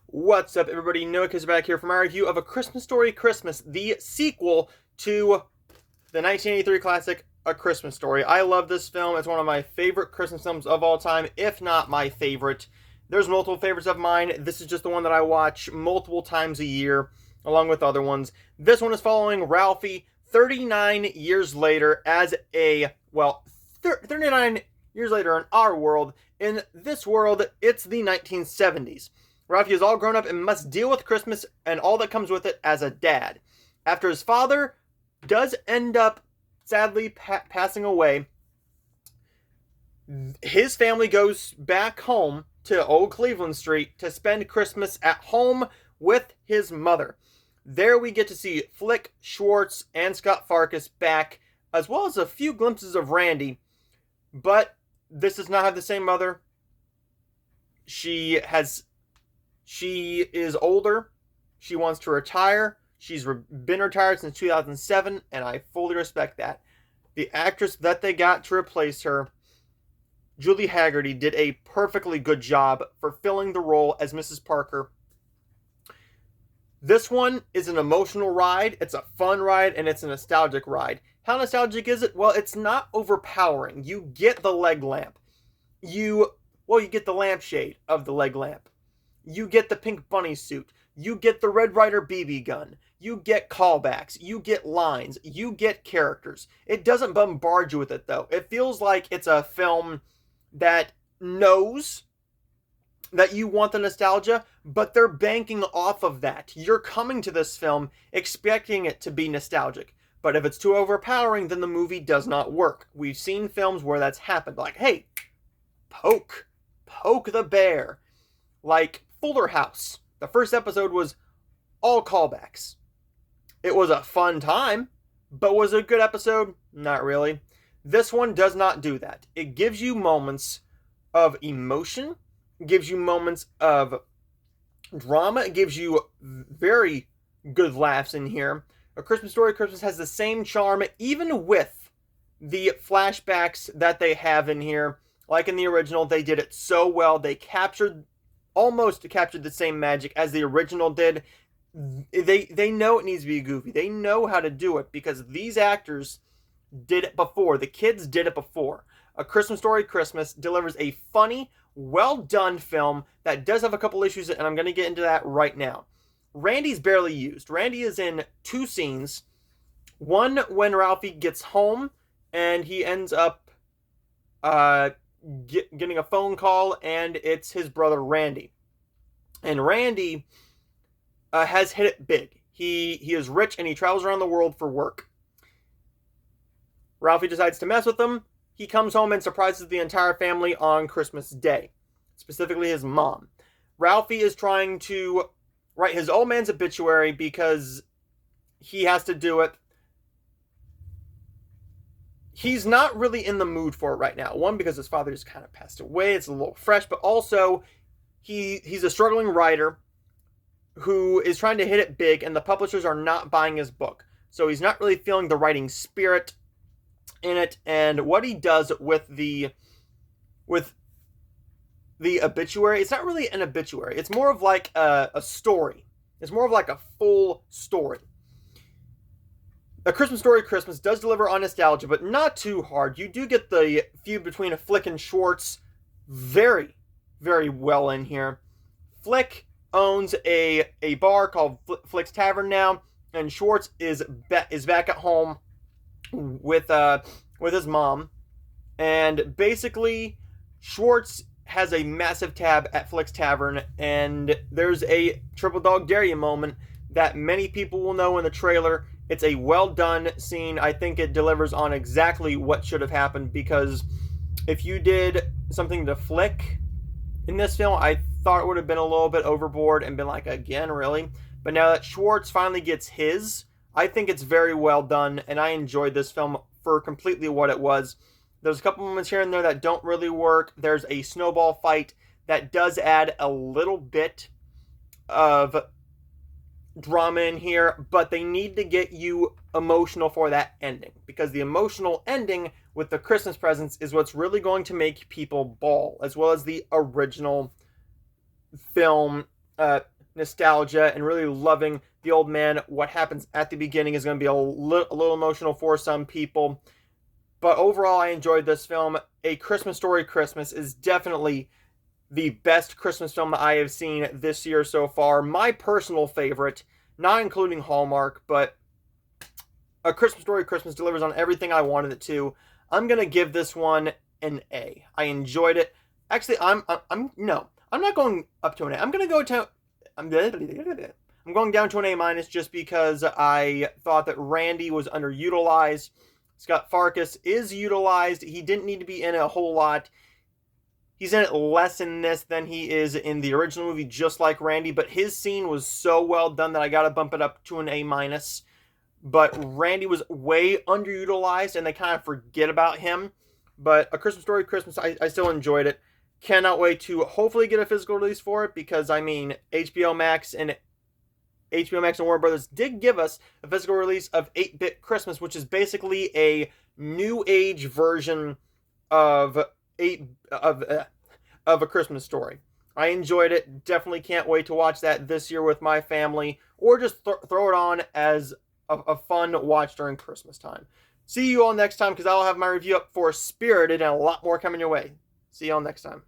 What's up, everybody? Noah is back here for my review of A Christmas Story Christmas, the sequel to the 1983 classic A Christmas Story. I love this film. It's one of my favorite Christmas films of all time, if not my favorite. There's multiple favorites of mine. This is just the one that I watch multiple times a year, along with other ones. This one is following Ralphie 39 years later as 39 years later in our world. In this world, it's the 1970s. Ralphie is all grown up and must deal with Christmas and all that comes with it as a dad. After his father does end up sadly passing away, his family goes back home to Old Cleveland Street to spend Christmas at home with his mother. There we get to see Flick, Schwartz, and Scott Farkas back, as well as a few glimpses of Randy. But this does not have the same mother. She is older. She wants to retire. She's been retired since 2007, and I fully respect that. The actress that they got to replace her, Julie Haggerty, did a perfectly good job fulfilling the role as Mrs. Parker. This one is an emotional ride, it's a fun ride, and it's a nostalgic ride. How nostalgic is it? Well, it's not overpowering. You get the leg lamp. You get the lampshade of the leg lamp. You get the pink bunny suit. You get the Red Ryder BB gun. You get callbacks. You get lines. You get characters. It doesn't bombard you with it, though. It feels like it's a film that knows that you want the nostalgia, but they're banking off of that. You're coming to this film expecting it to be nostalgic. But if it's too overpowering, then the movie does not work. We've seen films where that's happened. Like, hey, poke the bear. Like Fuller House. The first episode was all callbacks. It was a fun time, but was it a good episode? Not really. This one does not do that. It gives you moments of emotion, gives you moments of drama, it gives you very good laughs in here. A Christmas Story Christmas has the same charm, even with the flashbacks that they have in here. Like in the original, they did it so well. They almost captured the same magic as the original did. They know it needs to be goofy. They know how to do it because these actors did it before. The kids did it before. A Christmas Story Christmas delivers a funny, well-done film that does have a couple issues, and I'm going to get into that right now. Randy's barely used. Randy is in two scenes. One when Ralphie gets home, and he ends up getting a phone call, and it's his brother Randy. And Randy has hit it big. He is rich, and he travels around the world for work. Ralphie decides to mess with him. He comes home and surprises the entire family on Christmas Day, specifically his mom. Ralphie is trying to write his old man's obituary because he has to do it. He's not really in the mood for it right now. One, because his father just kind of passed away. It's a little fresh, but also he's a struggling writer who is trying to hit it big, and the publishers are not buying his book. So he's not really feeling the writing spirit in it, and what he does with the obituary, it's not really an obituary. It's more of like a story. It's more of like a full story. A Christmas Story Christmas does deliver on nostalgia, but not too hard. You do get the feud between Flick and Schwartz very, very well in here. Flick owns a bar called Flick's Tavern now, and Schwartz is back at home with his mom, and basically Schwartz has a massive tab at Flick's Tavern, and there's a triple dog dare you moment that many people will know in the trailer. It's a well done scene. I think it delivers on exactly what should have happened, because if you did something to Flick in this film, I thought it would have been a little bit overboard and been like, again, really? But now that Schwartz finally gets his, I think it's very well done, and I enjoyed this film for completely what it was. There's a couple moments here and there that don't really work. There's a snowball fight that does add a little bit of drama in here, but they need to get you emotional for that ending, because the emotional ending with the Christmas presents is what's really going to make people bawl, as well as the original film nostalgia and really loving the old man. What happens at the beginning is going to be a little emotional for some people. But overall, I enjoyed this film. A Christmas Story Christmas is definitely the best Christmas film that I have seen this year so far. My personal favorite, not including Hallmark, but A Christmas Story Christmas delivers on everything I wanted it to. I'm going to give this one an A. I enjoyed it. Actually, I'm not going up to an A. I'm going to go to I'm going down to an A minus just because I thought that Randy was underutilized. Scott Farkas is utilized. He didn't need to be in it a whole lot. He's in it less in this than he is in the original movie, just like Randy, but his scene was so well done that I gotta bump it up to an A minus. But Randy was way underutilized, and they kind of forget about him. But A Christmas Story Christmas, I still enjoyed it. Cannot wait to hopefully get a physical release for it, because, I mean, HBO Max and Warner Brothers did give us a physical release of 8-Bit Christmas, which is basically a new age version of A Christmas Story. I enjoyed it. Definitely can't wait to watch that this year with my family, or just throw it on as a fun watch during Christmas time. See you all next time, because I'll have my review up for Spirited and a lot more coming your way. See you all next time.